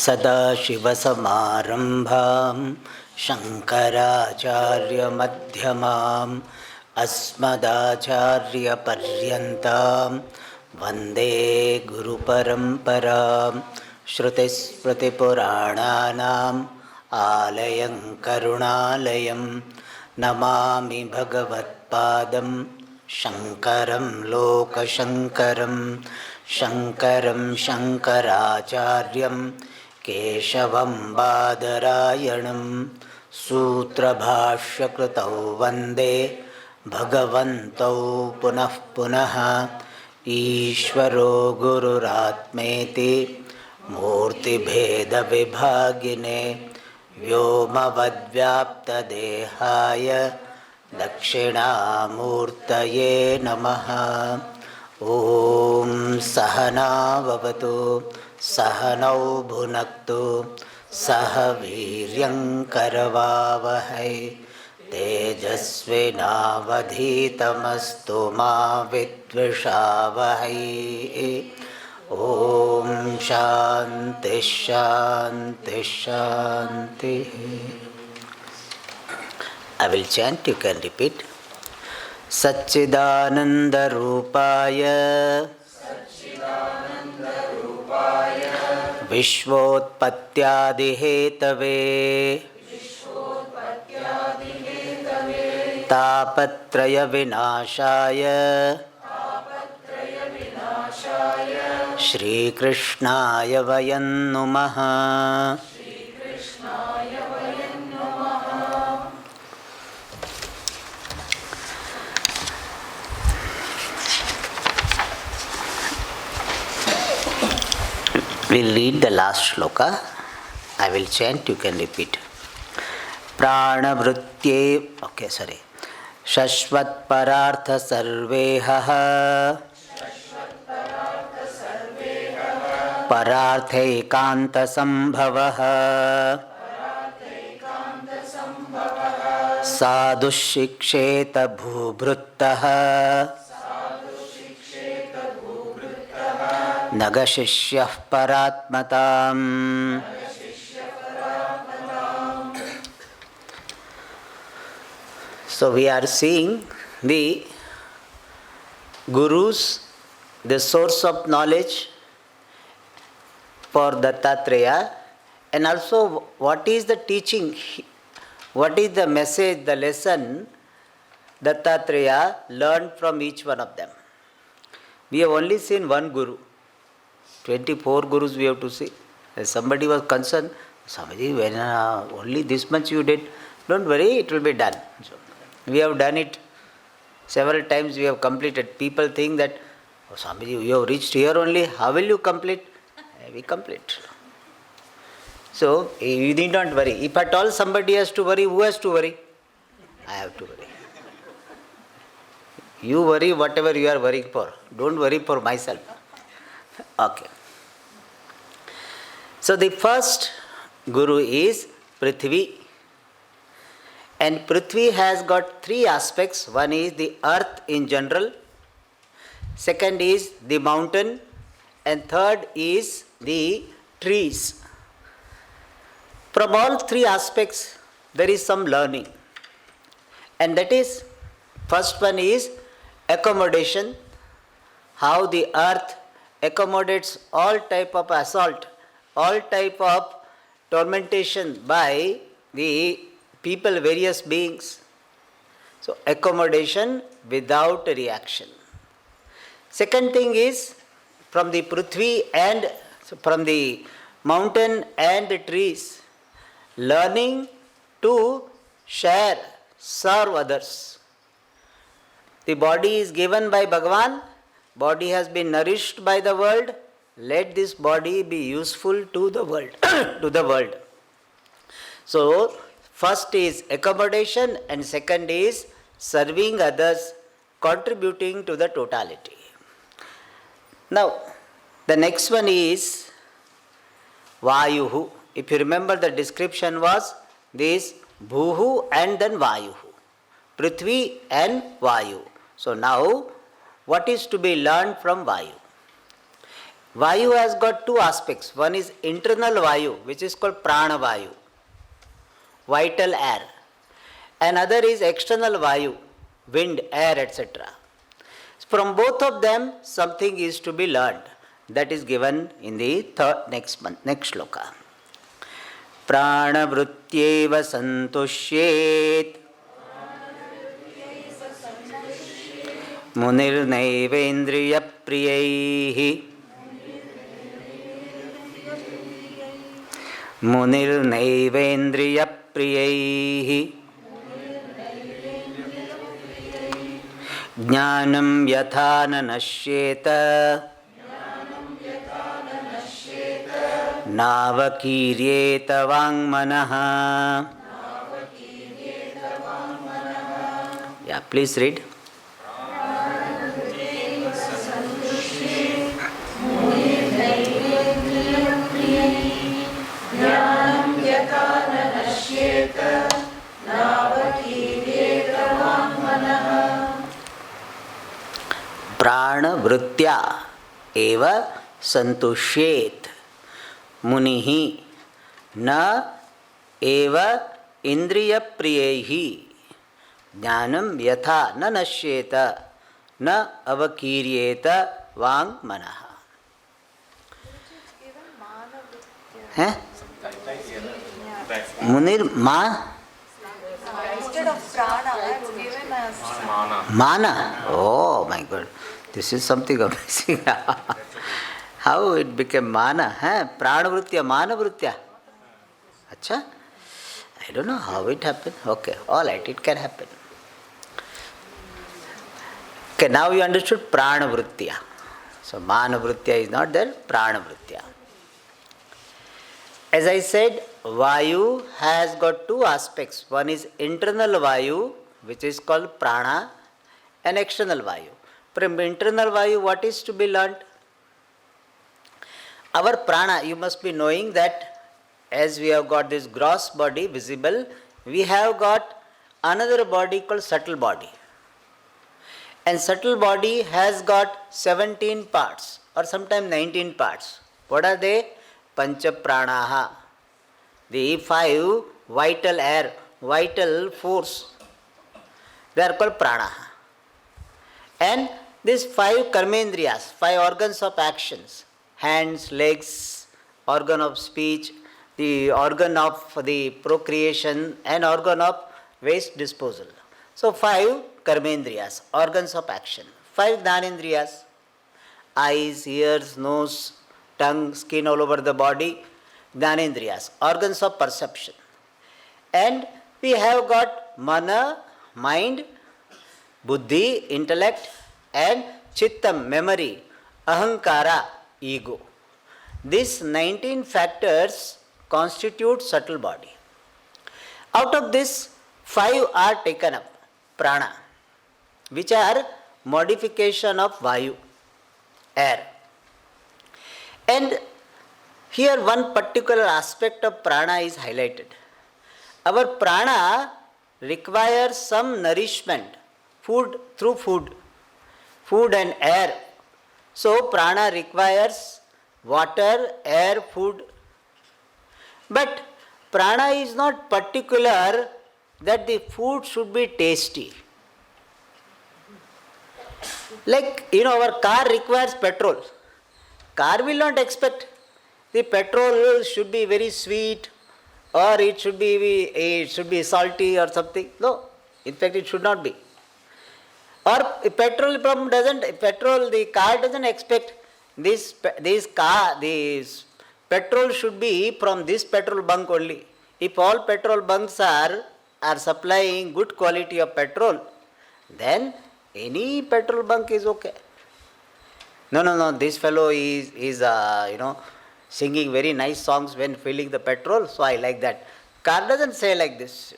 सदाशिवसमारम्भां शङ्कराचार्यमध्यमाम् अस्मदाचार्यपर्यन्तां वन्दे गुरुपरम्परां श्रुतिस्मृतिपुराणानाम् आलयं करुणालयं नमामि भगवत्पादं शङ्करं लोकशङ्करं शङ्करं शङ्कराचार्यं केशवं बादरायणं सूत्रभाष्यकृतौ वन्दे भगवन्तौ पुनः पुनः ईश्वरो गुरुरात्मेति मूर्तिभेदविभागिने व्योमवद्व्याप्तदेहाय दक्षिणामूर्तये नमः। ॐ सहनाववतु सहनौ भुनक्तु सह वीर्यङ्करवावहै तेजस्विनावधीतमस्तु मा विद्विषावहै। ॐ शान्ति शान्ति शान्तिः। I will chant, you can repeat. सच्चिदानन्दरूपाय विश्वोत्पत्त्यादिहेतवे तापत्रयविनाशाय श्रीकृष्णाय वयं नुमः। We'll read the last shloka. I will chant, you can repeat. Pranavritye, Shashvat parartha sarvehah pararthekanta sambhavah sadhushiksheta bhubhruttah Nagashishyah paratmatam. So we are seeing the gurus, the source of knowledge for Dattatreya, and also what is the teaching, what is the message, the lesson Dattatreya learned from each one of them. We have only seen one guru. 24 gurus we have to see. As somebody was concerned, Swamiji, when only this much you did, don't worry, it will be done. So, we have done it several times, we have completed. People think that, oh, Swamiji, you have reached here only, how will you complete? We complete. So, you need not worry. If at all somebody has to worry, who has to worry? I have to worry. You worry whatever you are worrying for. Don't worry for myself. Okay. So the first guru is Prithvi. And Prithvi has got three aspects. One is the earth in general. Second is the mountain. And third is the trees. From all three aspects, there is some learning. And that is, first one is accommodation. How the earth accommodates all type of assault, all type of tormentation by the people, various beings. So accommodation without reaction. Second thing is from the Prithvi and from the mountain and the trees, learning to share, serve others. The body is given by Bhagavan. Body has been nourished by the world. Let this body be useful to the world. To the world. So, first is accommodation and second is serving others, contributing to the totality. Now, the next one is Vayuhu. If you remember, the description was this Bhuhu and then Vayuhu. Prithvi and Vayu. So now, what is to be learned from Vayu? Vayu has got two aspects. One is internal Vayu, which is called Prana Vayu, vital air. Another is external Vayu, wind, air, etc. From both of them, something is to be learned. That is given in the next shloka. Prana vrutyeva santushyet munir naivendriya priyaihi munir naivendriya priyaihi Jnanam yatha na nashyeta navakiryeta vangmanaha. Yeah, please read. Prana vritya eva santushyet munihi na eva indriya priyehi jnanam yatha na nashyeta na avakiryeta vang manaha. Munir ma? Instead of prana, it's given as Mana. Oh my God. This is something amazing. How it became mana? Prana vritya, mana vritya. Acha? I don't know how it happened. Okay, all right, it can happen. Okay, now you understood prana vritya. So mana vritya is not there, prana vritya. As I said, Vayu has got two aspects. One is internal Vayu, which is called prana, and external Vayu. From internal Vayu, what is to be learnt? Our prana, you must be knowing that as we have got this gross body visible, we have got another body called subtle body. And subtle body has got 17 parts or sometimes 19 parts. What are they? Pancha pranaha. The 5 vital air, vital force. They are called pranaha. And these 5 karmendriyas, 5 organs of actions, hands, legs, organ of speech, the organ of the procreation and organ of waste disposal. So 5 karmendriyas, organs of action. 5 jnanendriyas, eyes, ears, nose, tongue, skin all over the body, jnanendriyas, organs of perception. And we have got mana, mind, buddhi, intellect, and chittam, memory, ahankara, ego. These 19 factors constitute subtle body. Out of this, 5 are taken up, prana, which are modification of vayu, air. And here one particular aspect of prana is highlighted. Our prana requires some nourishment, food through food and air. So prana requires water, air, food. But prana is not particular that the food should be tasty. Like, our car requires petrol. Car will not expect the petrol should be very sweet or it should be salty or something. No, in fact it should not be. Or the car doesn't expect this petrol should be from this petrol bunk only. If all petrol bunks are supplying good quality of petrol, then any petrol bunk is okay. No, this fellow is singing very nice songs when filling the petrol, so I like that. Car doesn't say like this.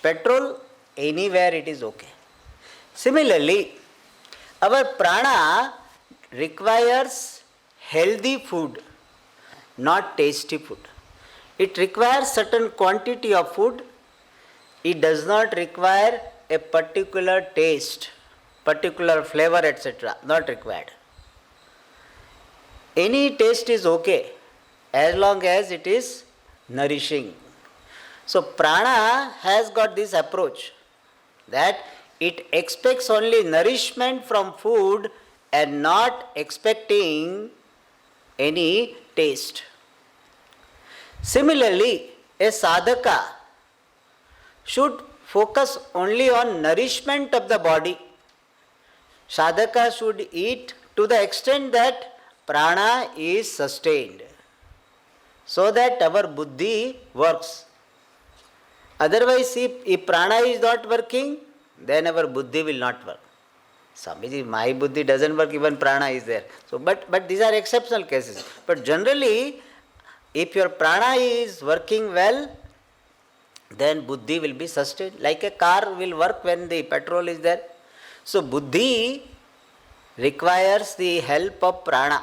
Petrol, anywhere it is okay. Similarly, our prana requires healthy food, not tasty food. It requires certain quantity of food. It does not require a particular taste, particular flavor, etc. Not required. Any taste is okay as long as it is nourishing. So prana has got this approach that it expects only nourishment from food and not expecting any taste. Similarly, a sadhaka should focus only on nourishment of the body. Sadhaka should eat to the extent that prana is sustained, so that our buddhi works. Otherwise, if prana is not working, then our buddhi will not work. Swamiji, my buddhi doesn't work, even prana is there. So, but these are exceptional cases. But generally, if your prana is working well, then buddhi will be sustained. Like a car will work when the petrol is there. So buddhi requires the help of prana,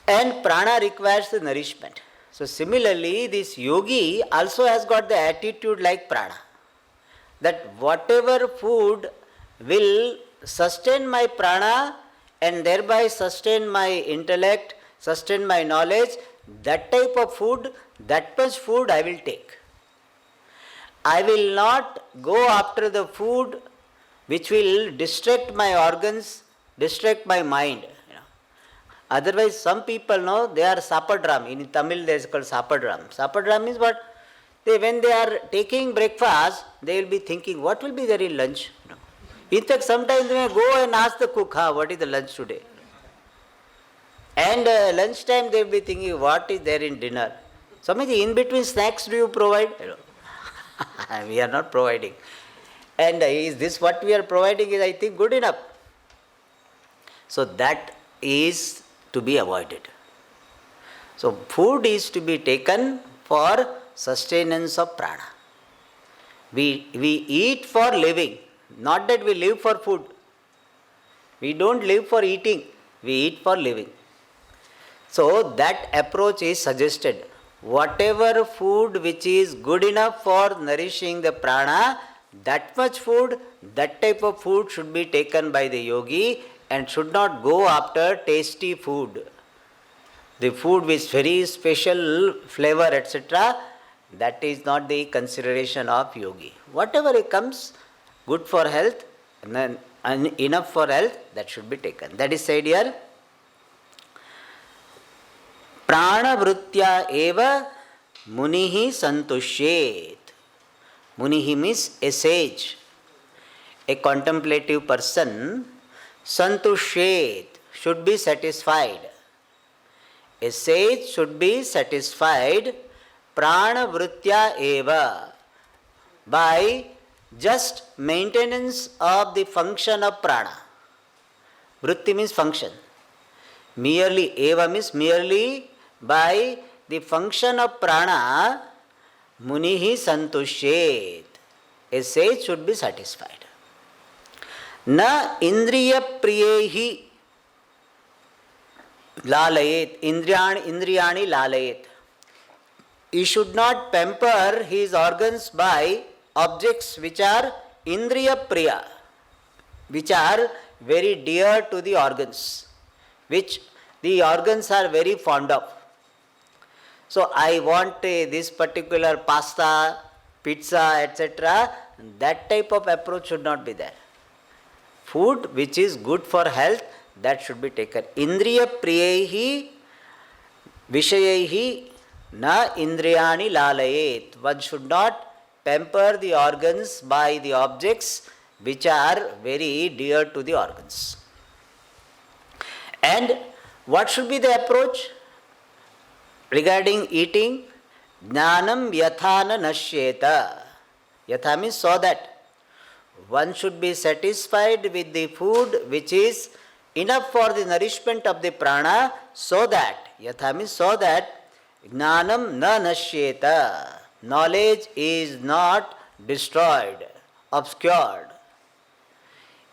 and prana requires the nourishment. So similarly, this yogi also has got the attitude like prana, that whatever food will sustain my prana and thereby sustain my intellect, sustain my knowledge, that type of food, that much food I will take. I will not go after the food which will distract my organs, distract my mind. Otherwise, some people know they are sapadram. In Tamil, there is called sapadram. Sapadram means what? When they are taking breakfast, they will be thinking, what will be there in lunch? In fact, sometimes they may go and ask the cook, what is the lunch today? And lunchtime they will be thinking, what is there in dinner? Swamiji, in between snacks do you provide? We are not providing. And is this what we are providing is, I think, good enough? So that is to be avoided. So food is to be taken for sustenance of prana. We eat for living, not that we live for food. We don't live for eating, we eat for living. So that approach is suggested. Whatever food which is good enough for nourishing the prana, that much food, that type of food should be taken by the yogi and should not go after tasty food. The food with very special flavor, etc., that is not the consideration of yogi. Whatever it comes good for health and then enough for health, that should be taken. That is said here. Prana vritya eva munihi santushyet. Munihi means a sage, a contemplative person. Santushyet, should be satisfied. A sage should be satisfied prana vritya eva, by just maintenance of the function of prana. Vritti means function. Merely, eva means merely by the function of prana, munihi santushyet. A sage should be satisfied. Na indriya priyehi lalayet. Indriyani lalayet. He should not pamper his organs by objects which are indriya priya, which are very dear to the organs, which the organs are very fond of. So I want this particular pasta, pizza, etc. That type of approach should not be there. Food which is good for health, that should be taken. Indriya priyehi vishayehi na indriyani lalayet. One should not pamper the organs by the objects which are very dear to the organs. And what should be the approach regarding eating? Jnanam yathana nashyeta. Yatha means so that. One should be satisfied with the food which is enough for the nourishment of the prana, so that, yatha means so that, jnanam na nashyeta. Knowledge is not destroyed, obscured.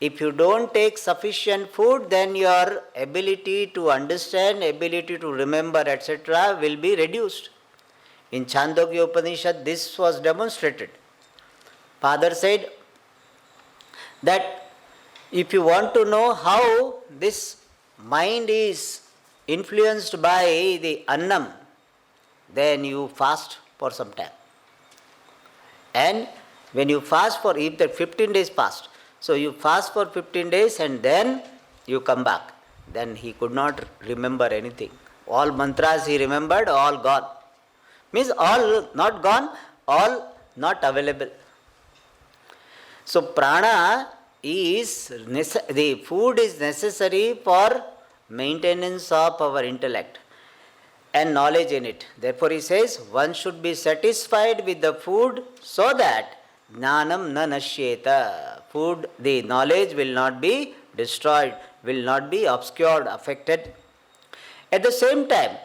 If you don't take sufficient food, then your ability to understand, ability to remember, etc. will be reduced. In Chandogya Upanishad, this was demonstrated. Father said that if you want to know how this mind is influenced by the annam, then you fast for some time. And when you fast for, if that 15 days passed, so you fast for 15 days and then you come back. Then he could not remember anything. All mantras he remembered, all gone. Means all not gone, all not available. So prana is, the food is necessary for maintenance of our intellect and knowledge in it. Therefore he says, one should be satisfied with the food so that jnanam na nashyeta. Food, the knowledge will not be destroyed, will not be obscured, affected. At the same time,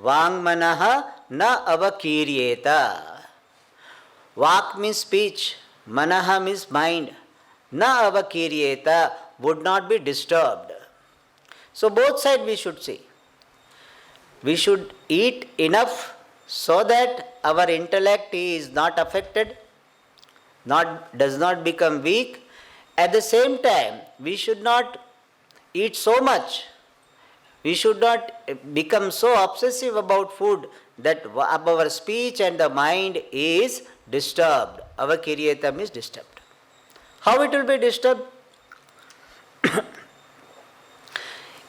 vangmanaha na avakiryeta. Vak means speech, manaha means mind. Na avakiryeta, would not be disturbed. So both sides we should see. We should eat enough so that our intellect is not affected, does not become weak. At the same time, we should not eat so much. We should not become so obsessive about food that our speech and the mind is disturbed. Our kiryatam is disturbed. How it will be disturbed?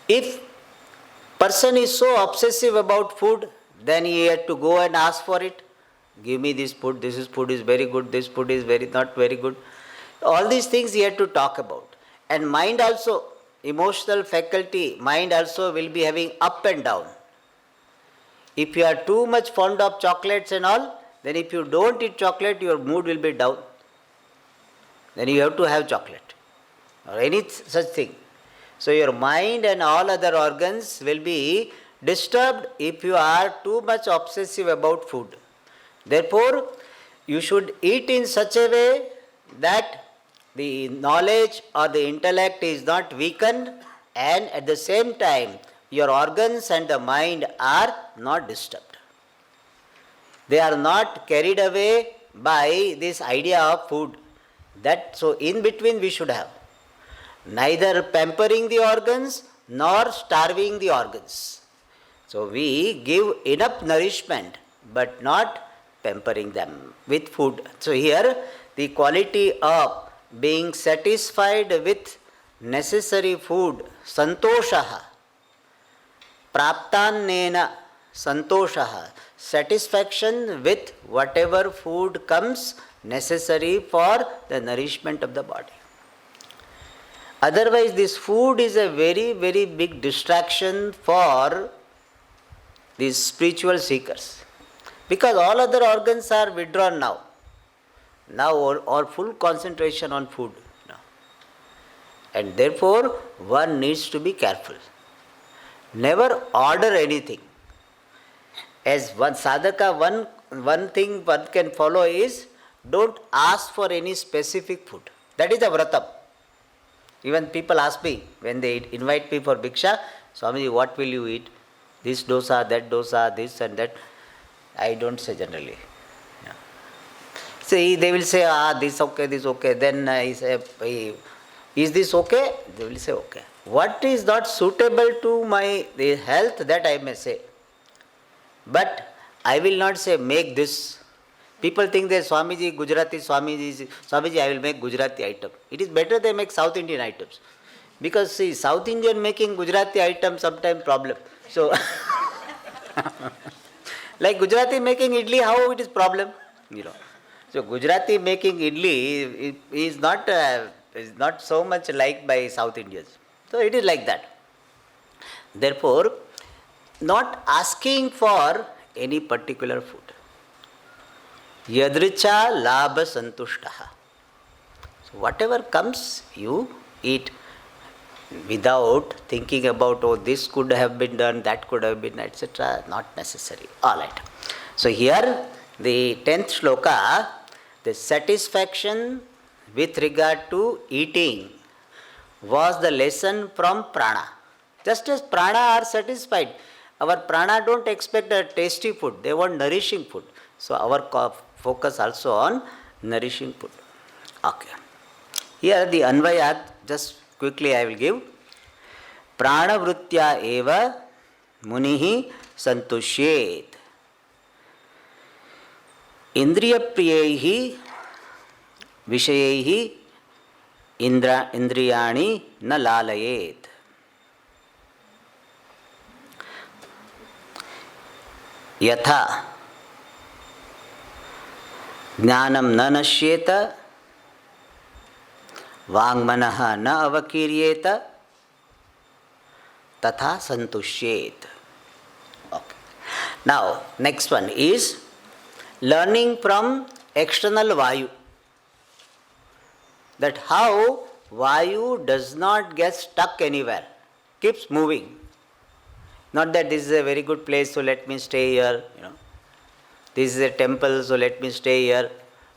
If person is so obsessive about food, then he had to go and ask for it. Give me this food is very good, this food is not very good. All these things he had to talk about. And mind also, emotional faculty, mind also will be having up and down. If you are too much fond of chocolates and all, then if you don't eat chocolate, your mood will be down. Then you have to have chocolate or any such thing. So your mind and all other organs will be disturbed if you are too much obsessive about food. Therefore, you should eat in such a way that the knowledge or the intellect is not weakened, and at the same time your organs and the mind are not disturbed. They are not carried away by this idea of food. So in between we should have. Neither pampering the organs nor starving the organs. So we give enough nourishment but not pampering them with food. So here the quality of being satisfied with necessary food, santoshaha, praptannena santoshaha, satisfaction with whatever food comes necessary for the nourishment of the body. Otherwise, this food is a very, very big distraction for these spiritual seekers. Because all other organs are withdrawn now. Now or full concentration on food. And therefore, one needs to be careful. Never order anything. As one sadhaka, one thing one can follow is, don't ask for any specific food. That is the vratam. Even people ask me, when they invite me for bhiksha, Swamiji, what will you eat? This dosa, that dosa, this and that. I don't say generally. Yeah. See, they will say, this okay. Then I say, is this okay? They will say, okay. What is not suitable to the health, that I may say. But I will not say, make this. People think that Swamiji, Swamiji, I will make Gujarati item. It is better they make South Indian items. Because see, South Indian making Gujarati item sometimes problem. So, like Gujarati making idli, how it is problem? So Gujarati making idli is not so much liked by South Indians. So it is like that. Therefore, not asking for any particular food. Yadricha labha santushtaha. So whatever comes, you eat without thinking about, this could have been done, that could have been, etc. Not necessary. Alright. So here, the 10th shloka, the satisfaction with regard to eating was the lesson from prana. Just as prana are satisfied, our prana don't expect a tasty food, they want nourishing food. So our focus also on nourishing food. Okay. Here the Anvayat, just quickly I will give. Prana vrutya eva Munihi santushyet. Indriyapriyaihi Vishayaihi Indriyani na lalayet. Yatha Jnanam na nashyeta Vangmanaha na avakiryeta Tatha santushyet. Okay. Now, next one is learning from external Vayu. That how Vayu does not get stuck anywhere, keeps moving. Not that this is a very good place, so let me stay here. This is a temple, so let me stay here.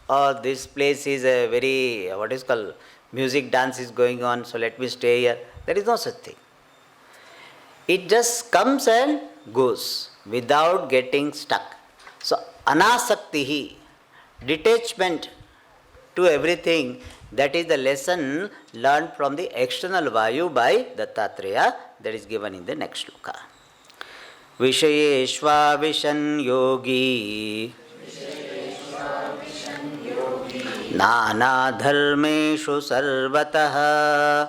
Or this place is a very, what is called, music dance is going on, so let me stay here. There is no such thing. It just comes and goes without getting stuck. So, anasaktihi, detachment to everything, that is the lesson learned from the external Vayu by Dattatreya, that is given in the next shloka. Vishayeshva vishan yogi Nana dharmeshu sarvatah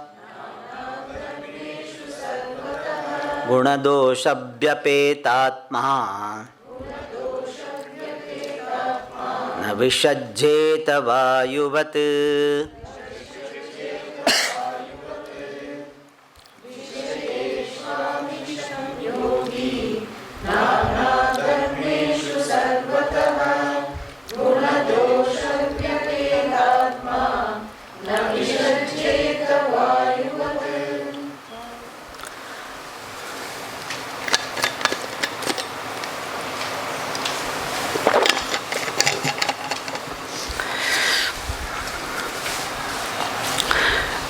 Gunadoshabhyapetatma Na vishajjeta vayuvat.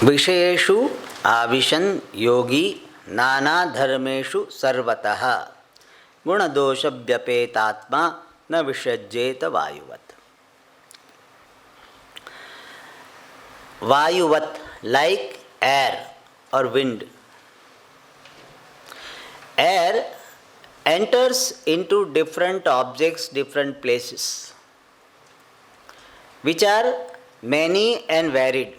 Vishayeshu avishan yogi nana dharmeshu sarvatah gunadoshabhyapetatma na vishajjeta vayuvat. Vayuvat, like air or wind. Air enters into different objects, different places, which are many and varied.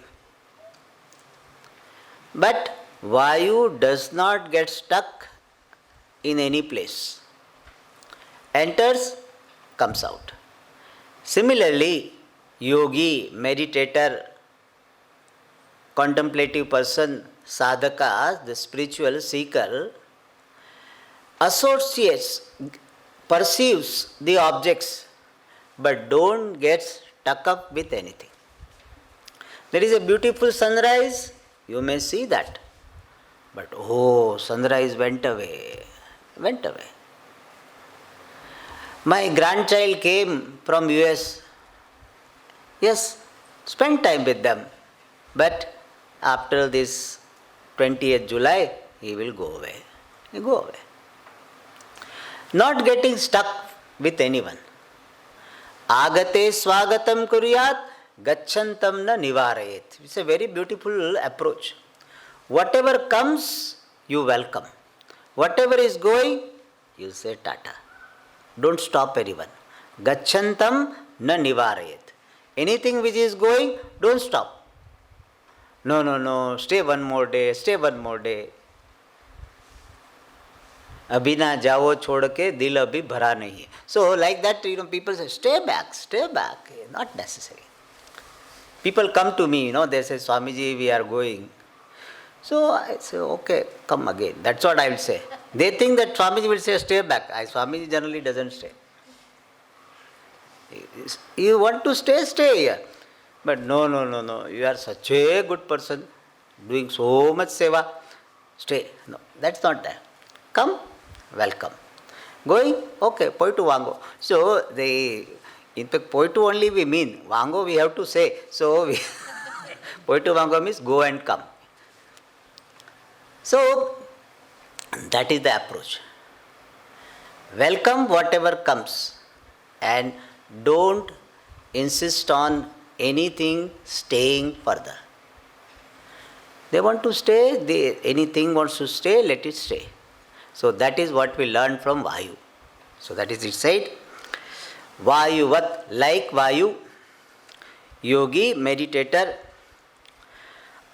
But Vayu does not get stuck in any place. Enters, comes out. Similarly, yogi, meditator, contemplative person, sadhaka, the spiritual seeker, associates, perceives the objects, but don't get stuck up with anything. There is a beautiful sunrise, you may see that. But oh, sunrise went away. My grandchild came from US. Yes, spend time with them. But after this 20th July, he will go away. Not getting stuck with anyone. Agate swagatam kuryat, gachantam na nivarayet. It's a very beautiful approach. Whatever comes, you welcome. Whatever is going, you say tata. Don't stop anyone. Gachantam na nivarayet. Anything which is going, don't stop. No, stay one more day. Abhi na jao chhod ke dil abhi bhara nahi hai. So like that, people say, stay back. Not necessary. People come to me, they say, Swamiji, we are going. So I say, okay, come again. That's what I will say. They think that Swamiji will say, stay back. Swamiji generally doesn't stay. You want to stay here. But no. You are such a good person, doing so much seva. Stay. No, that's not there. Come, welcome. Going, okay, poitu vango. So in fact, poitu only we mean. Vango we have to say. So poitu vango means go and come. So that is the approach. Welcome whatever comes and don't insist on anything staying further. They want to stay, anything wants to stay, let it stay. So that is what we learn from Vayu. So that is it said. Vayuvat, like Vayu, yogi, meditator,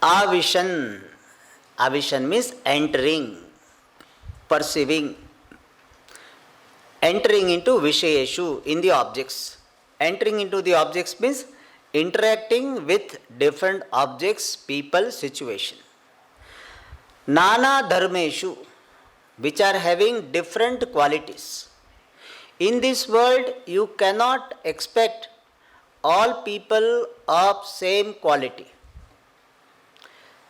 avishan. Avishan means entering, perceiving, entering into Vishayeshu, in the objects. Entering into the objects means interacting with different objects, people, situation. Nana dharmeshu, which are having different qualities. In this world, you cannot expect all people of same quality.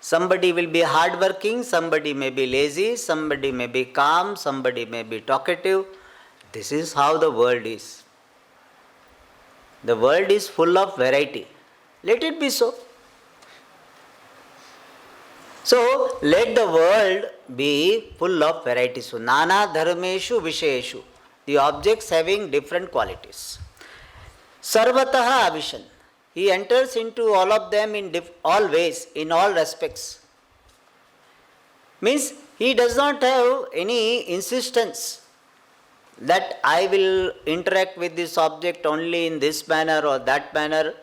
Somebody will be hardworking, somebody may be lazy, somebody may be calm, somebody may be talkative. This is how the world is. The world is full of variety. Let it be so. So, let the world be full of variety. So, nana dharmeshu vishayeshu. The objects having different qualities. Sarvataha avishan. He enters into all of them in all ways, in all respects. Means he does not have any insistence that I will interact with this object only in this manner or that manner.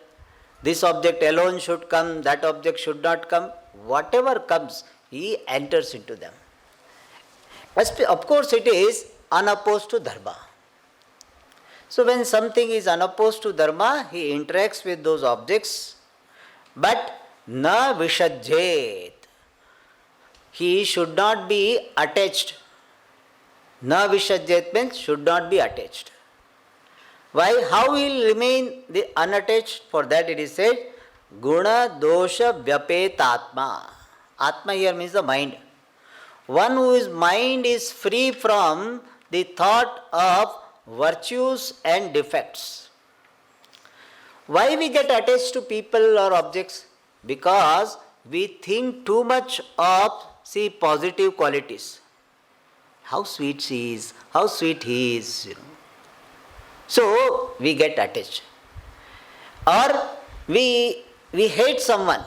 This object alone should come, that object should not come. Whatever comes, he enters into them. Of course, it is unopposed to dharma. So when something is unopposed to dharma, he interacts with those objects, but na vishajjet. He should not be attached. Na vishajjet means should not be attached. Why? How he will remain unattached? For that it is said, guna dosha vyapetatma. Atma here means the mind. One whose mind is free from the thought of virtues and defects. Why we get attached to people or objects? Because we think too much of, positive qualities. How sweet she is, how sweet he is, So we get attached. Or we hate someone.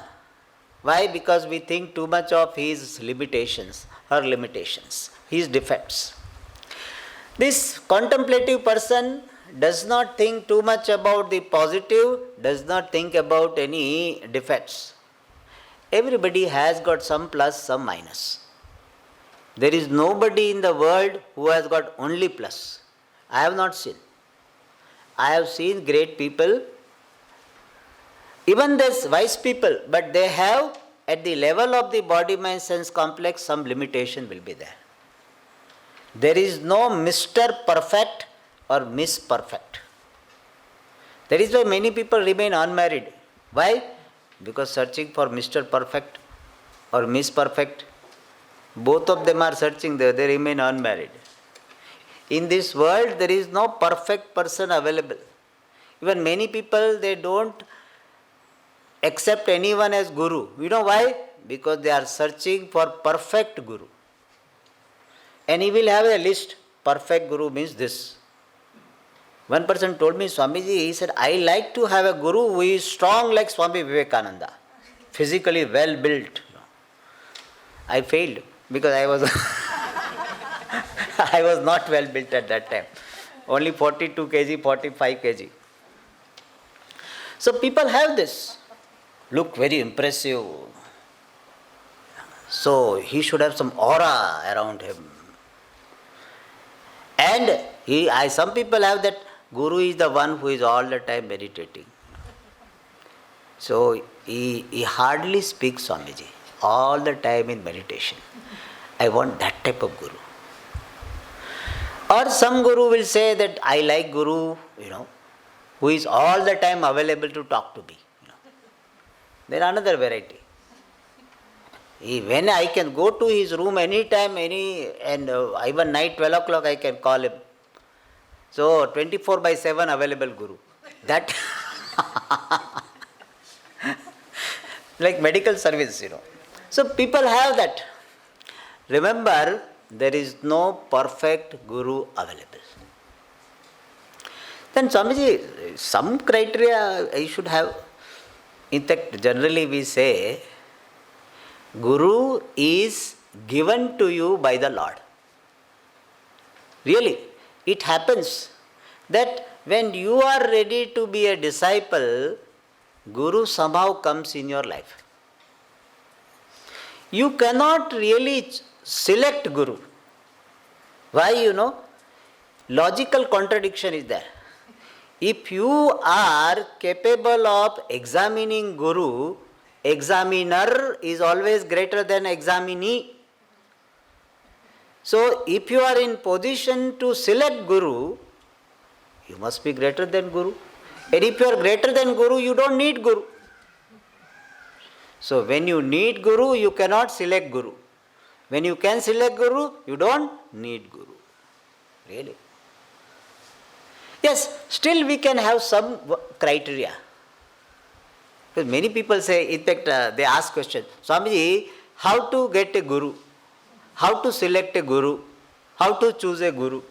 Why? Because we think too much of his limitations, her limitations, his defects. This contemplative person does not think too much about the positive, does not think about any defects. Everybody has got some plus, some minus. There is nobody in the world who has got only plus. I have not seen. I have seen great people, even there's wise people, but they have at the level of the body, mind, sense complex, some limitation will be there. There is no Mr. Perfect or Miss Perfect. That is why many people remain unmarried. Why? Because searching for Mr. Perfect or Miss Perfect, both of them are searching there, they remain unmarried. In this world, there is no perfect person available. Even many people, they don't accept anyone as guru. You know why? Because they are searching for perfect guru. And he will have a list. Perfect guru means this. One person told me, Swamiji, he said, I like to have a guru who is strong like Swami Vivekananda, physically well built. I failed because I was I was not well built at that time. Only 42 kg, 45 kg. So people have this. Look very impressive. So he should have some aura around him. And some people have that guru is the one who is all the time meditating. So he hardly speaks Swamiji, all the time in meditation. I want that type of guru. Or some guru will say that I like guru, who is all the time available to talk to me. Then another variety. When I can go to his room anytime, and even night 12 o'clock I can call him. So 24/7 available guru. That like medical service, So people have that. Remember, there is no perfect guru available. Then Swamiji, some criteria I should have. In fact, generally we say, Guru is given to you by the Lord. Really, it happens that when you are ready to be a disciple, Guru somehow comes in your life. You cannot really select Guru. Why? Logical contradiction is there. If you are capable of examining Guru, examiner is always greater than examinee. So, if you are in position to select Guru, you must be greater than Guru. And if you are greater than Guru, you don't need Guru. So, when you need Guru, you cannot select Guru. When you can select Guru, you don't need Guru. Really? Yes, still we can have some criteria. Because many people say, in fact, they ask questions, Swamiji, how to get a Guru? How to select a Guru? How to choose a Guru?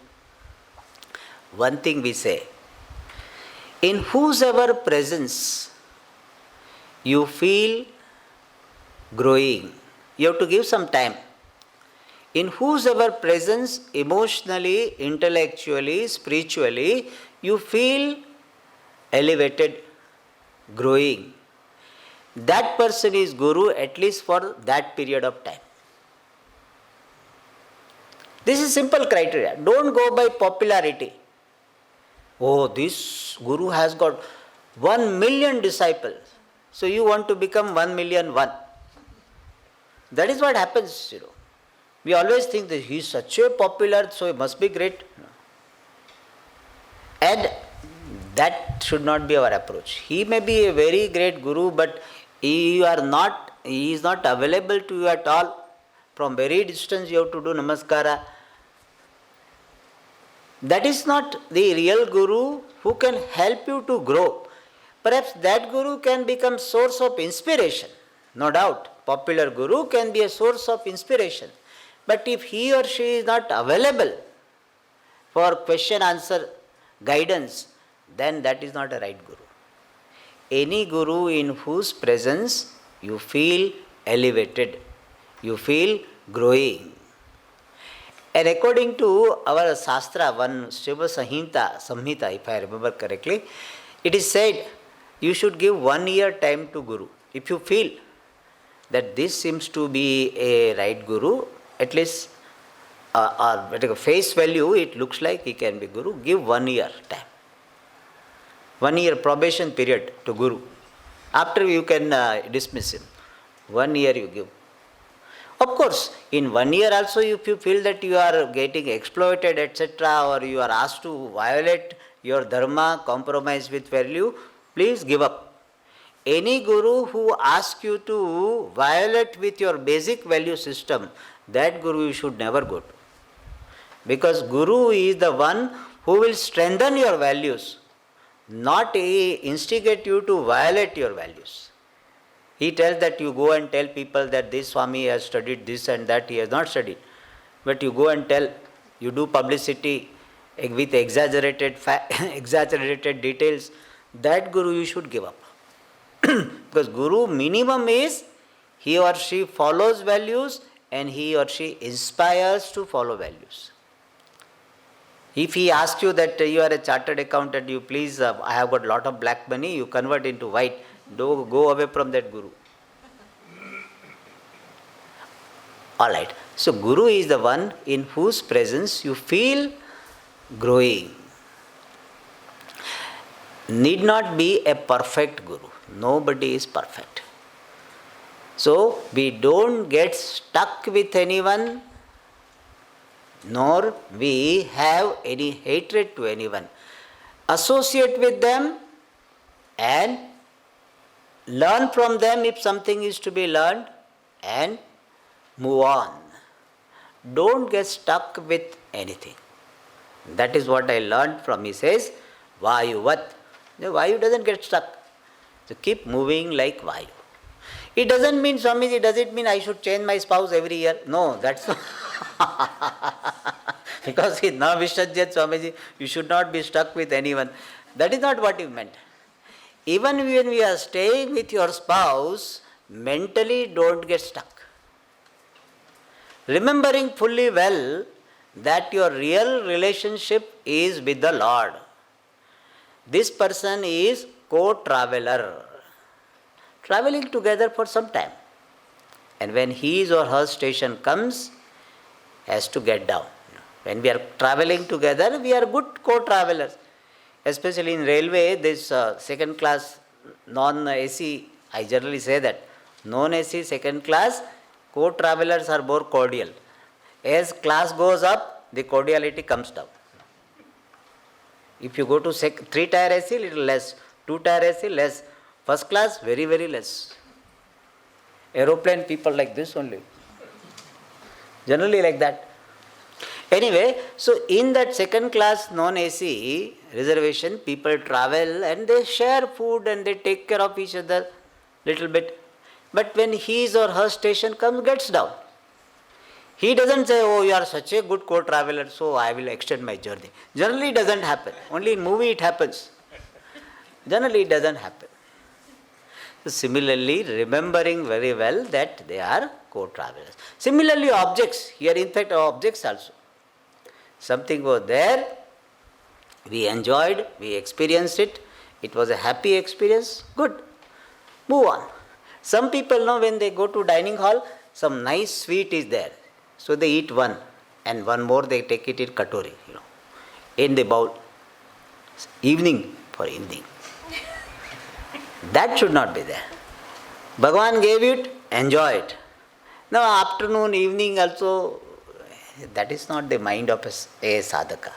One thing we say, in whosever presence you feel growing, you have to give some time. In whosever presence, emotionally, intellectually, spiritually, you feel elevated, growing, that person is Guru at least for that period of time. This is simple criteria. Don't go by popularity. Oh, this Guru has got 1 million disciples, so you want to become 1,000,001. That is what happens, We always think that he is such a popular, so he must be great. And that should not be our approach. He may be a very great Guru, but he is not available to you at all. From very distance you have to do namaskara. That is not the real Guru who can help you to grow. Perhaps that Guru can become source of inspiration. No doubt, popular Guru can be a source of inspiration. But if he or she is not available for question-answer guidance, then that is not a right Guru. Any Guru in whose presence you feel elevated, you feel growing. And according to our Shastra, one Shiva Samhita, if I remember correctly, it is said you should give 1 year time to Guru. If you feel that this seems to be a right Guru, at least at a face value, it looks like he can be Guru. Give 1 year time. 1 year probation period to Guru. After you can dismiss him. 1 year you give. Of course, in 1 year also, if you feel that you are getting exploited, etc., or you are asked to violate your dharma, compromise with value, please give up. Any Guru who asks you to violate with your basic value system, that Guru you should never go to. Because Guru is the one who will strengthen your values, not instigate you to violate your values. He tells that you go and tell people that this Swami has studied this and that, he has not studied. But you go and tell, you do publicity with exaggerated details, that Guru you should give up. Because Guru minimum is he or she follows values and he or she inspires to follow values. If he asks you that you are a chartered accountant, you please, I have got lot of black money, you convert into white, go away from that Guru. Alright, so Guru is the one in whose presence you feel growing. Need not be a perfect Guru. Nobody is perfect. So, we don't get stuck with anyone, nor we have any hatred to anyone. Associate with them and learn from them if something is to be learned and move on. Don't get stuck with anything. That is what I learned from, he says, Vayuvat. The Vayu doesn't get stuck. So keep moving like Vayu. It doesn't mean, Swamiji, does it mean I should change my spouse every year? No, that's not. Because he na Vishajyat, Swamiji, you should not be stuck with anyone. That is not what he meant. Even when we are staying with your spouse, mentally don't get stuck. Remembering fully well that your real relationship is with the Lord. This person is co-traveler, traveling together for some time. And when his or her station comes, has to get down. When we are traveling together, we are good co-travelers. Especially in railway, this second class non-AC, I generally say that, non-AC second class, co-travelers are more cordial. As class goes up, the cordiality comes down. If you go to 3-tier AC, little less, 2-tier AC, less, first class, very, very less. Aeroplane people like this only. Generally like that. Anyway, so in that second class non-AC reservation, people travel and they share food and they take care of each other little bit. But when his or her station comes, gets down. He doesn't say, oh, you are such a good co-traveler, so I will extend my journey. Generally it doesn't happen. Only in movie it happens. Generally it doesn't happen. So similarly, remembering very well that they are co-travelers. Similarly, objects. Here in fact objects also. Something was there, we enjoyed, we experienced it, it was a happy experience, good. Move on. Some people know when they go to dining hall, some nice sweet is there. So they eat one and one more they take it in katori, in the bowl. Evening for evening. That should not be there. Bhagavan gave it, enjoy it. Now afternoon, evening also, that is not the mind of a sadhaka.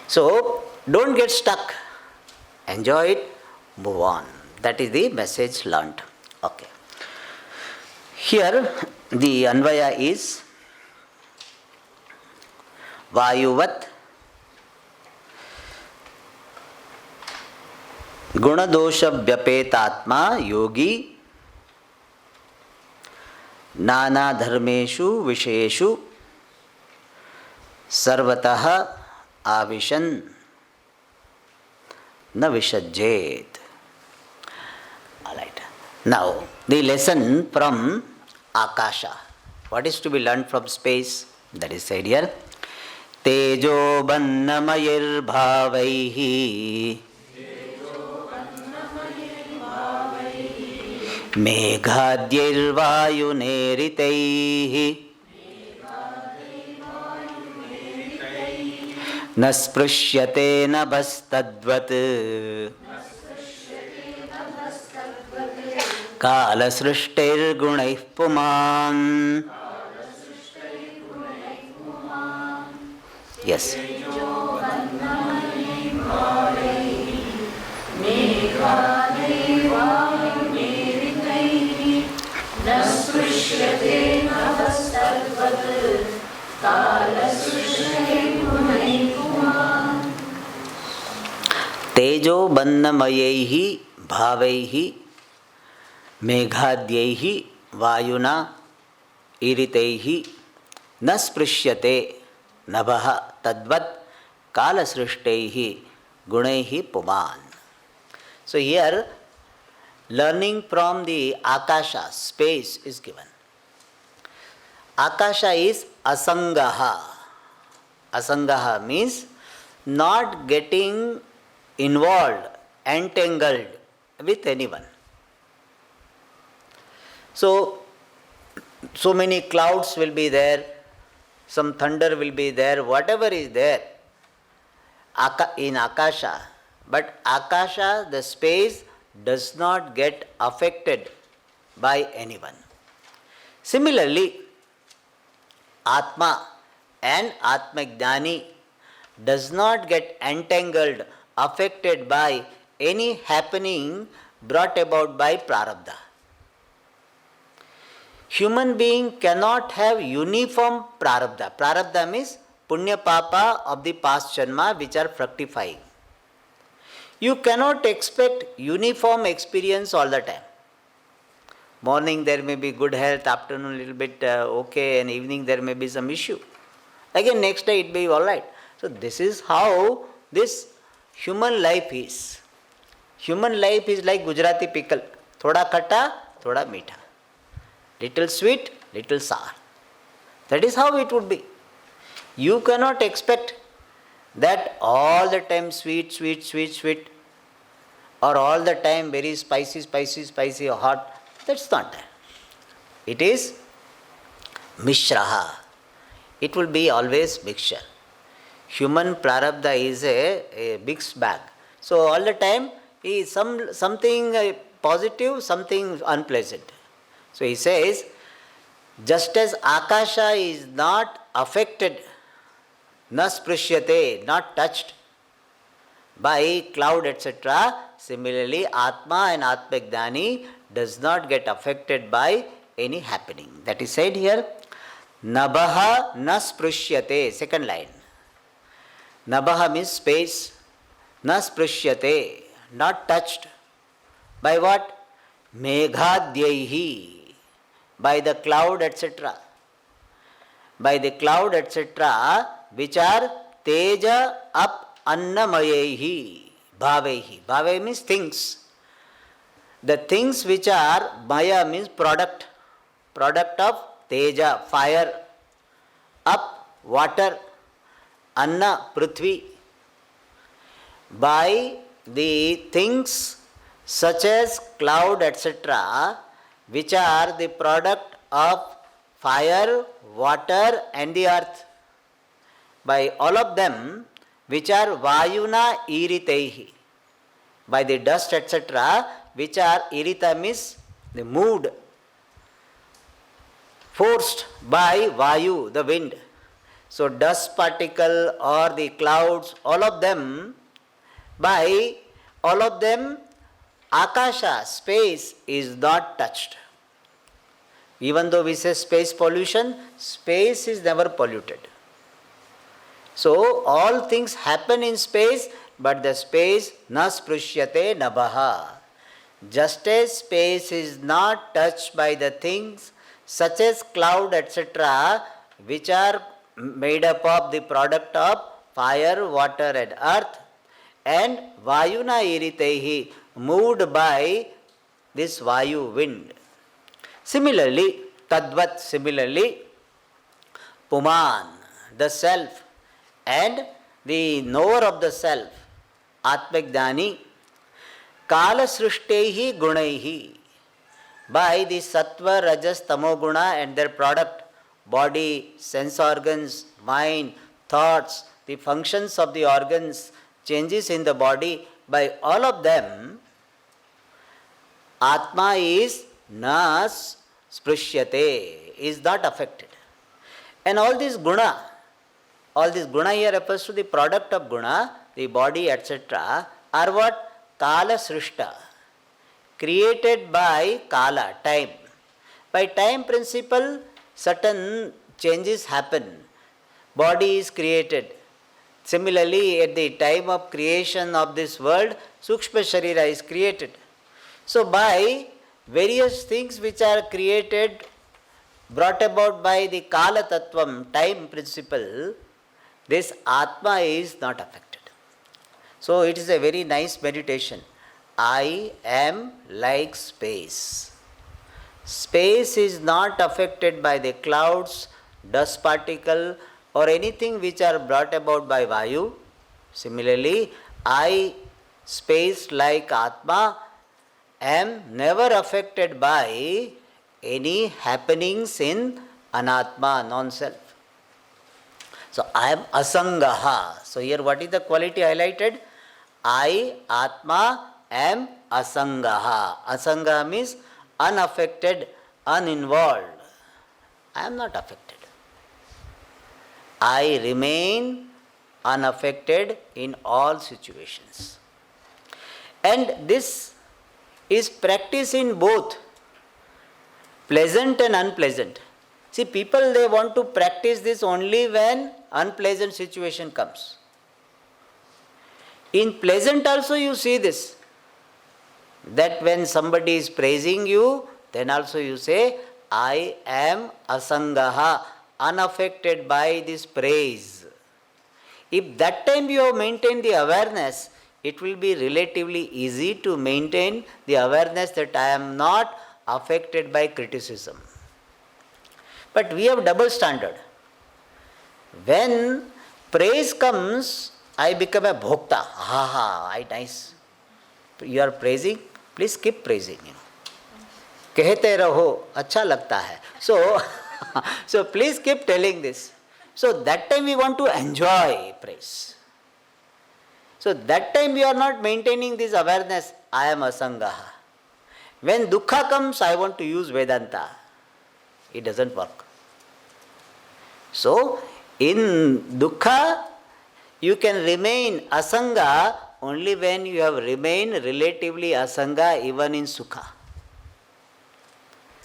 So don't get stuck. Enjoy it, move on. That is the message learnt. Okay. Here the Anvaya is Vayuvat Gunadosha Vyapetatma Yogi Nana Dharmeshu Visheshu Sarvataha Avishan Na Vishajjet. Alright. Now, the lesson from Akasha. What is to be learned from space? That is said here. Tejo Bannamayir Bhavaihi Meghadyirvayuneritaihi न स्पृश्यते नभस्तद्वत् कालसृष्टिर्गुणैः पुमान्. Yes. तेजो बन्नमयैहि भावैहि मेघाद्यैहि वायुना ईरितैहि न स्पृश्यते नभः तद्वत् कालसृष्टैहि गुणैहि पुमान्. So here learning from the Akasha, space is given. Akasha is asangaha. Asangaha means not getting involved, entangled with anyone. So many clouds will be there, some thunder will be there, whatever is there in Akasha. But Akasha, the space, does not get affected by anyone. Similarly, Atma and Atmajnani does not get entangled, affected by any happening brought about by prarabdha. Human being cannot have uniform prarabdha. Prarabdha means punya papa of the past janma which are fructifying. You cannot expect uniform experience all the time. Morning there may be good health, afternoon a little bit okay, and evening there may be some issue. Again next day it may be alright. So this is how this human life is. Human life is like Gujarati pickle. Thoda khatta, thoda meetha. Little sweet, little sour. That is how it would be. You cannot expect that all the time sweet, sweet, sweet, sweet, or all the time very spicy, spicy, spicy, or hot. That's not there. It is mishraha. It will be always mixture. Human prarabdha is a mixed bag. So all the time is something positive, something unpleasant. So he says, just as Akasha is not affected, na sprishyate, not touched by cloud, etc., similarly Atma and Atmajnani does not get affected by any happening. That is said here, Nabaha na sprishyate, second line. Nabaha means space, na sprishyate, not touched. By what? Meghadhyaihi, by the cloud, etc. By the cloud, etc., which are teja up annamayehi, bhavehi. Bhave means things. The things which are, maya means product of teja, fire, up, water, anna, prithvi. By the things such as cloud, etc., which are the product of fire, water and the earth. By all of them, which are vayuna iritaihi, by the dust, etc., which are irita means the moved, forced by vayu, the wind. So dust particle or the clouds, all of them, by all of them, Akasha, space, is not touched. Even though we say space pollution, space is never polluted. So all things happen in space, but the space na sprishyate nabaha. Just as space is not touched by the things such as cloud, etc., which are made up of the product of fire, water and earth, and vayuna iritehi, moved by this vayu, wind. Similarly, tadvat, similarly, puman, the self, and the knower of the self, Atmajnani, kala srishtehi gunaihi, by the sattva, rajas, tamo guna and their product, body, sense organs, mind, thoughts, the functions of the organs, changes in the body, by all of them, Atma is na sprishyate, is not affected. And all this guna here refers to the product of guna, the body, etc., are what? Kala srishta, created by kala, time. By time principle, certain changes happen. Body is created. Similarly, at the time of creation of this world, Sukshma Sharira is created. So by various things which are created, brought about by the Kala Tattvam, time principle, this Atma is not affected. So it is a very nice meditation. I am like space. Space is not affected by the clouds, dust particle, or anything which are brought about by Vayu. Similarly, I, space like Atma, am never affected by any happenings in Anatma, non-self. So I am asangaha. So here what is the quality highlighted? I, Atma, am asangaha. Asangaha means unaffected, uninvolved. I am not affected. I remain unaffected in all situations. And this is practice in both pleasant and unpleasant. See, people, they want to practice this only when unpleasant situation comes. In pleasant also you see this, that when somebody is praising you, then also you say, I am asangaha, unaffected by this praise. If that time you have maintained the awareness, it will be relatively easy to maintain the awareness that I am not affected by criticism. But we have double standard. When praise comes, I become a bhokta. I nice. You are praising, please keep praising. कहते रहो, अच्छा लगता है. So please keep telling this. So that time we want to enjoy praise. So that time we are not maintaining this awareness, I am asangaha. When dukkha comes, I want to use Vedanta. It doesn't work. So in dukkha, you can remain asanga only when you have remained relatively asanga even in sukha.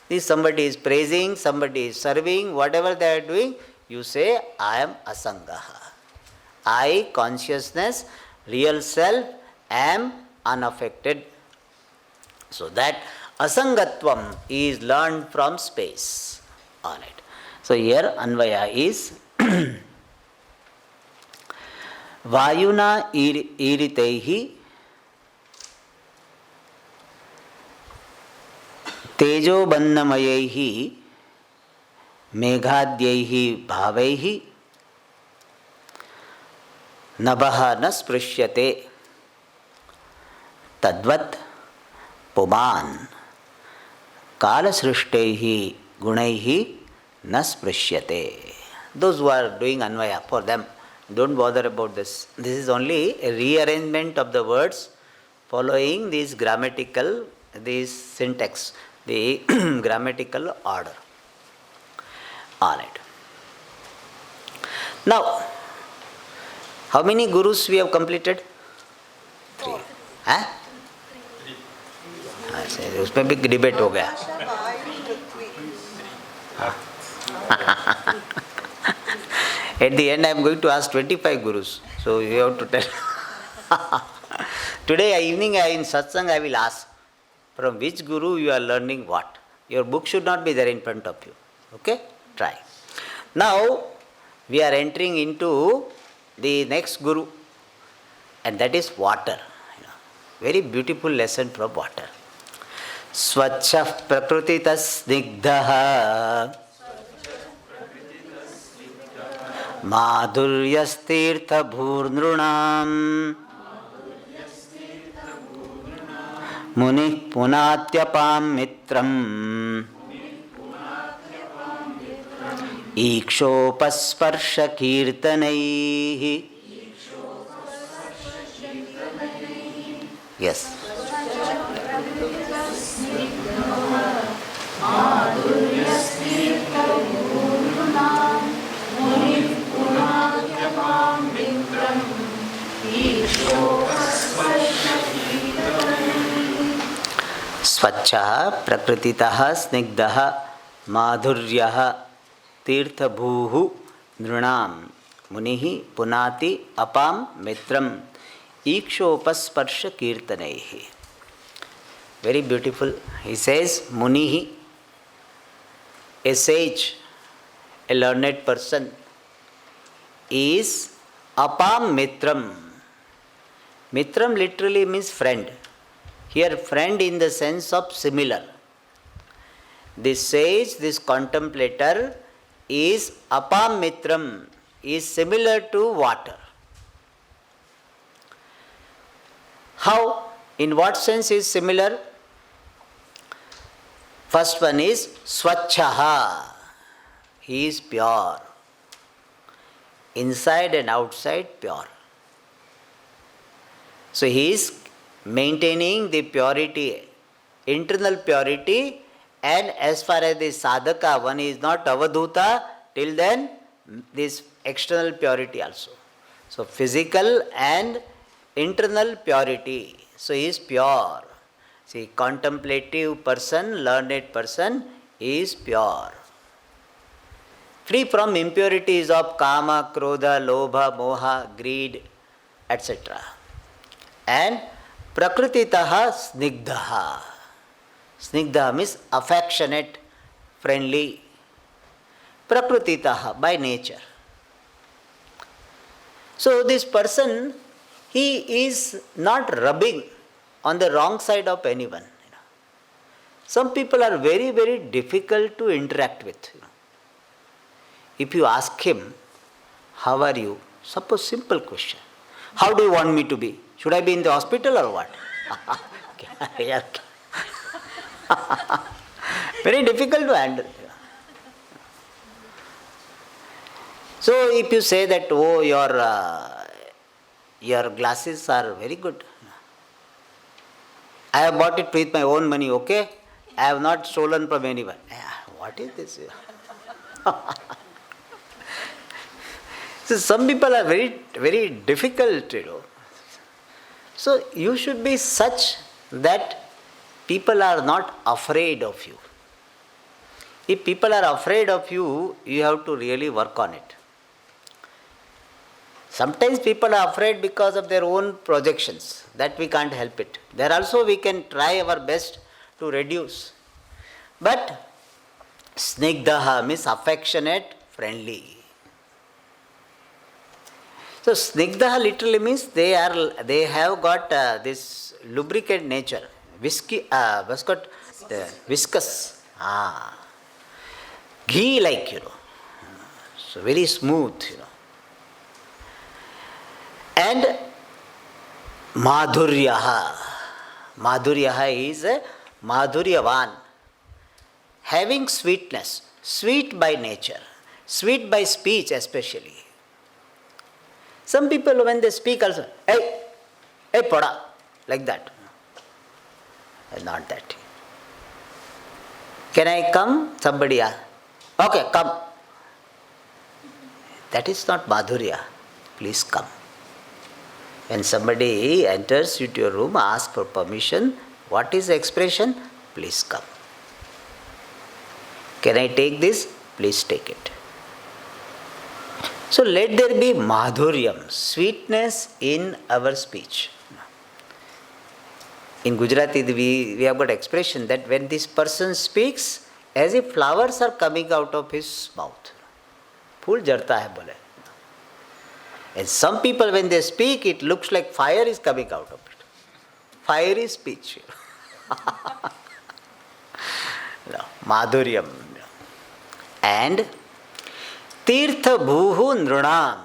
If somebody is praising, somebody is serving, whatever they are doing, you say, I am asangaha. I, consciousness, real self, am unaffected. So that asangatvam is learned from space. Alright. So here Anvaya is Vayuna iritaihi तेजो बन्नमयैहि मेघाद्यैहि भावैहि नभः न स्पृश्यते तद्वत् पुमान् कालसृष्टैहि गुणैहि न स्पृश्यते. Those who are doing Anvaya, for them, don't bother about this. This is only a rearrangement of the words following this grammatical, this syntax, the grammatical order. Alright. Now, how many gurus we have completed? 3. Huh? उसमें भी debate हो गया. At the end I am going to ask 25 gurus. So you have to tell. Today evening in satsang I will ask, from which guru you are learning what. Your book should not be there in front of you. Okay? Try. Now we are entering into the next guru, and that is water. Very beautiful lesson from water. Swachha prakrititas snigdhaha madhuryastirtha bhurnrunam munih punatyapam mitram ikshopasparsha kirtanaihi. Yes. Swachha prakrititah snigdha madhuryah tirthabhuhu nrunam munihi punati apam mitram ikshopasparsha kirtanaihi. Very beautiful. He says, Munihi, a sage, a learned person, is apam mitram. Mitram literally means friend. Here friend in the sense of similar. This sage, this contemplator is apam mitram, is similar to water. How? In what sense is similar? First one is swachhaha. He is pure. Inside and outside pure. So he is maintaining the purity, internal purity, and as far as the sadhaka, one is not avadhuta, till then this external purity also. So physical and internal purity. So he is pure. See, contemplative person, learned person is pure. Free from impurities of kama, krodha, lobha, moha, greed, etc. And prakrititaha snigdhaha. Snigdha means affectionate, friendly. Prakrititaha, by nature. So this person, he is not rubbing on the wrong side of anyone. Some people are very, very difficult to interact with. If you ask him, How are you? Suppose simple question. How do you want me to be? Should I be in the hospital or what? Very difficult to handle. So if you say that, oh, your glasses are very good. I have bought it with my own money, okay? I have not stolen from anyone. What is this? So some people are very, very difficult, So you should be such that people are not afraid of you. If people are afraid of you, you have to really work on it. Sometimes people are afraid because of their own projections. That we can't help it. There also we can try our best to reduce. But snigdaha means affectionate, friendly. So snigdaha literally means they have got this lubricant nature, viscous, ghee like, so very smooth, And madhuryaha is madhuryavan, having sweetness, sweet by nature, sweet by speech especially. Some people when they speak also, hey poda, like that. Not that. Can I come? Somebody asks. Okay, come. That is not madhurya. Please come. When somebody enters into your room, ask for permission. What is the expression? Please come. Can I take this? Please take it. So let there be madhuryam, sweetness in our speech. In Gujarati, we have got expression that when this person speaks, as if flowers are coming out of his mouth. Phool jarta hai bole. And some people when they speak, it looks like fire is coming out of it. Fiery speech. No, madhuryam. And tirtha bhuhu nrunam.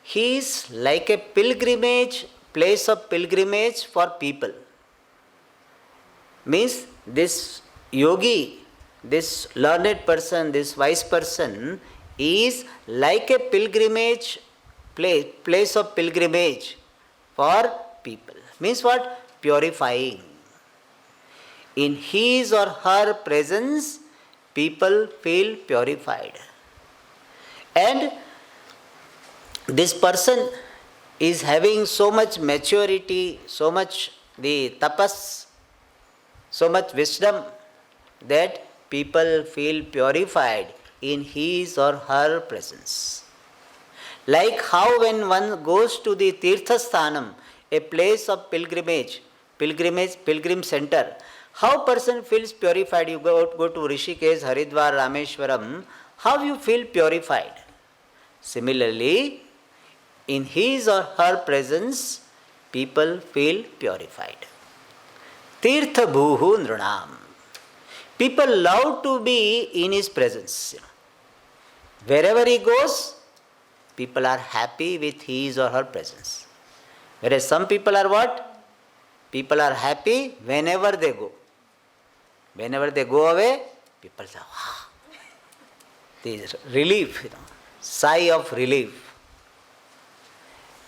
He is like a pilgrimage, place of pilgrimage for people. Means this yogi, this learned person, this wise person is like a pilgrimage, place of pilgrimage for people. Means what? Purifying. In his or her presence, people feel purified. And this person is having so much maturity, so much the tapas, so much wisdom that people feel purified in his or her presence. Like how when one goes to the Tirthasthanam, a place of pilgrimage, pilgrim center, how person feels purified? You go to Rishikesh, Haridwar, Rameshwaram, how you feel purified? Similarly, in his or her presence, people feel purified. Tirtha bhuhu nrunam. People love to be in his presence. Wherever he goes, people are happy with his or her presence. Whereas some people are what? People are happy whenever they go. Whenever they go away, people say, wow. This relief, sigh of relief.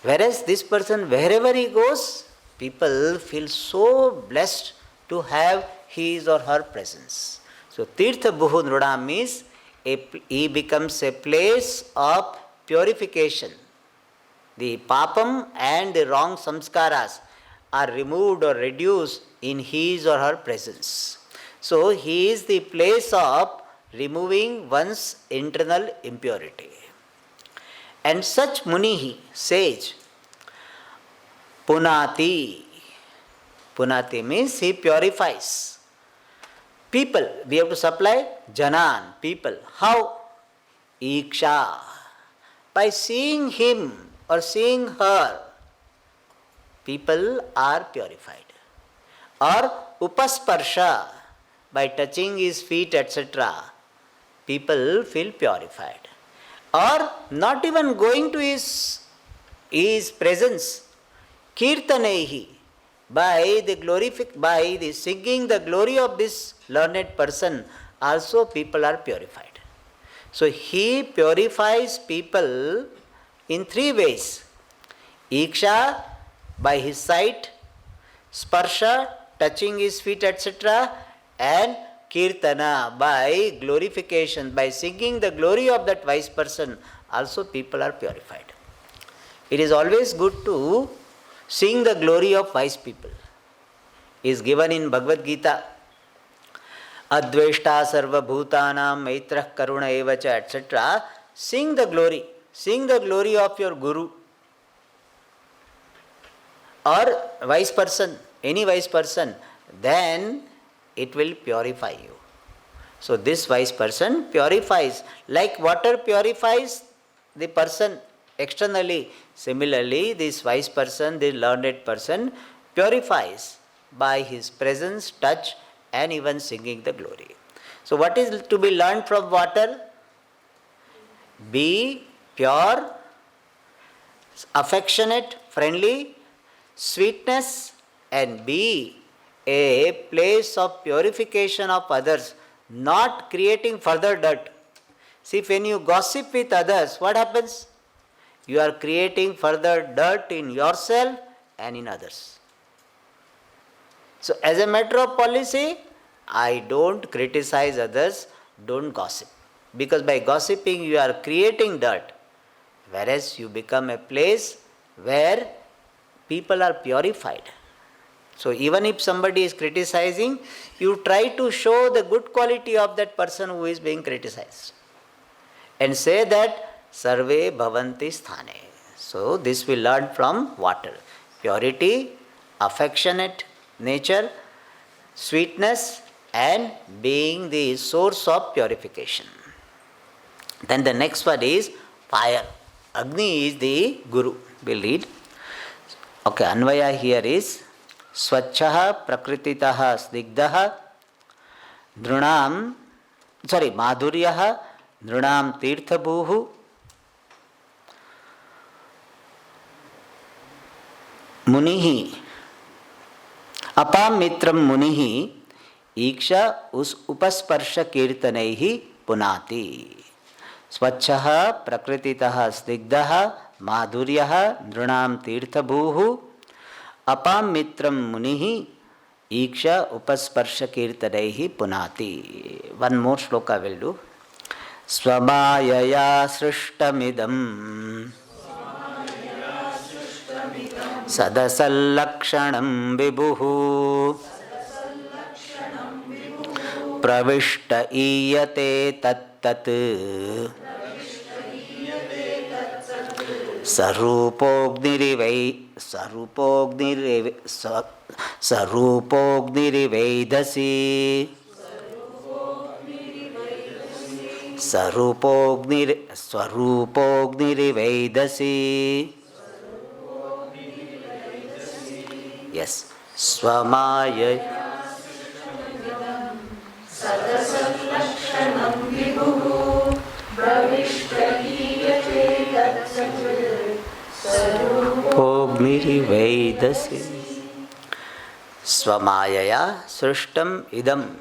Whereas this person, wherever he goes, people feel so blessed to have his or her presence. So, Tirtha Bhuhu Nrunam means he becomes a place of purification. The papam and the wrong samskaras are removed or reduced in his or her presence. So, he is the place of removing one's internal impurity. And such Munihi, sage, Punati. Punati means he purifies. People, we have to supply Janan, people. How? Iksha. By seeing him or seeing her, people are purified. Or Upasparsha, by touching his feet, etc., people feel purified. or not even going to his presence, kirtanaihi, by the singing the glory of this learned person, also people are purified. So he purifies people in three ways. Iksha, by his sight, sparsha, touching his feet, etc., and kirtana, by glorification, by singing the glory of that wise person, also people are purified. It is always good to sing the glory of wise people. It is given in Bhagavad Gita. Adveshta sarva bhutanam maitrah karuna evacha, etc. Sing the glory of your guru or wise person, any wise person, then it will purify you. So this wise person purifies, like water purifies the person externally. Similarly, this wise person, this learned person, purifies by his presence, touch, and even singing the glory. So what is to be learned from water? Be pure, affectionate, friendly, sweetness, and be a place of purification of others, not creating further dirt. See, when you gossip with others, what happens? You are creating further dirt in yourself and in others. So as a matter of policy, I don't criticize others, don't gossip. Because by gossiping you are creating dirt. Whereas you become a place where people are purified. So even if somebody is criticizing, you try to show the good quality of that person who is being criticized. And say that sarve bhavanti sthane. So this we learn from water. Purity, affectionate nature, sweetness, and being the source of purification. Then the next one is fire. Agni is the guru. We'll read. Okay, Anvaya here is Swachchaha Prakrititaha Snigdaha Madhuryaha Nrunam Tirthabhuhu Munihi Apam Mitram Munihi Iksha Upasparsha Kirtanaihi Punati Swachchaha Prakrititaha Snigdaha Madhuryaha Nrunam Tirthabhuhu Apam Mitram Munihi Iksha Upasparsha Kirtanaihi Punati. One more shloka will do. Swamayaya srishtamidam Sadasallakshanam vibhuhu Pravishta iyate tattat Sarupognirevaidasi Swarupognirevaidasi. Yes. Swamaya Sadasallakshanam vibhuhu pravishtaliyate tatsat Sarupognirevaidasi. Swamayaya srishtam idam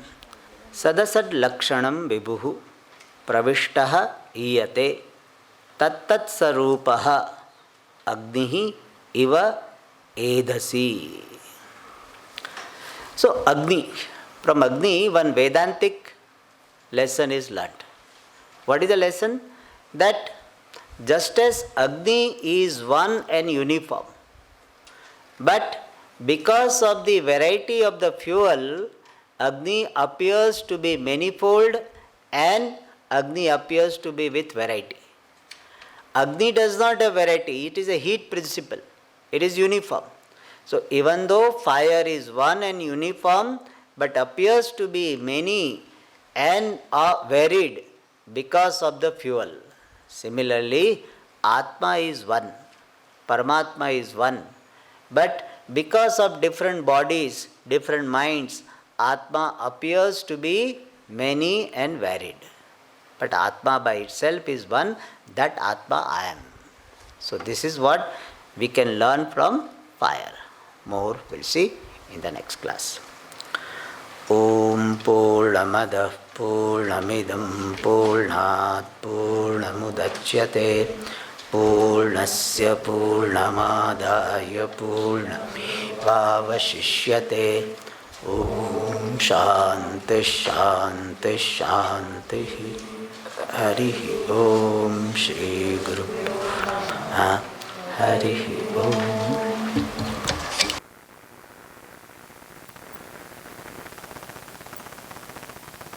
sadasad lakshanam vibhuhu pravishtaha iyate tattat sarupaha agnihi iva edhasi. So Agni, from Agni one Vedantic lesson is learnt. What is the lesson? That just as Agni is one and uniform, but because of the variety of the fuel, Agni appears to be manifold and Agni appears to be with variety. Agni does not have variety, it is a heat principle, it is uniform. So even though fire is one and uniform, but appears to be many and are varied because of the fuel. Similarly, Atma is one, Paramatma is one, but because of different bodies, different minds, Atma appears to be many and varied. But Atma by itself is one, that Atma I am. So this is what we can learn from fire. More we'll see in the next class. Om Purnamada Purnamidam Purnat Purnamudachyate Purnasya Purnamadaya Purnamevavashishyate. Om Shanti Shanti Shanti. Hari Om Shri Guru Hari Om.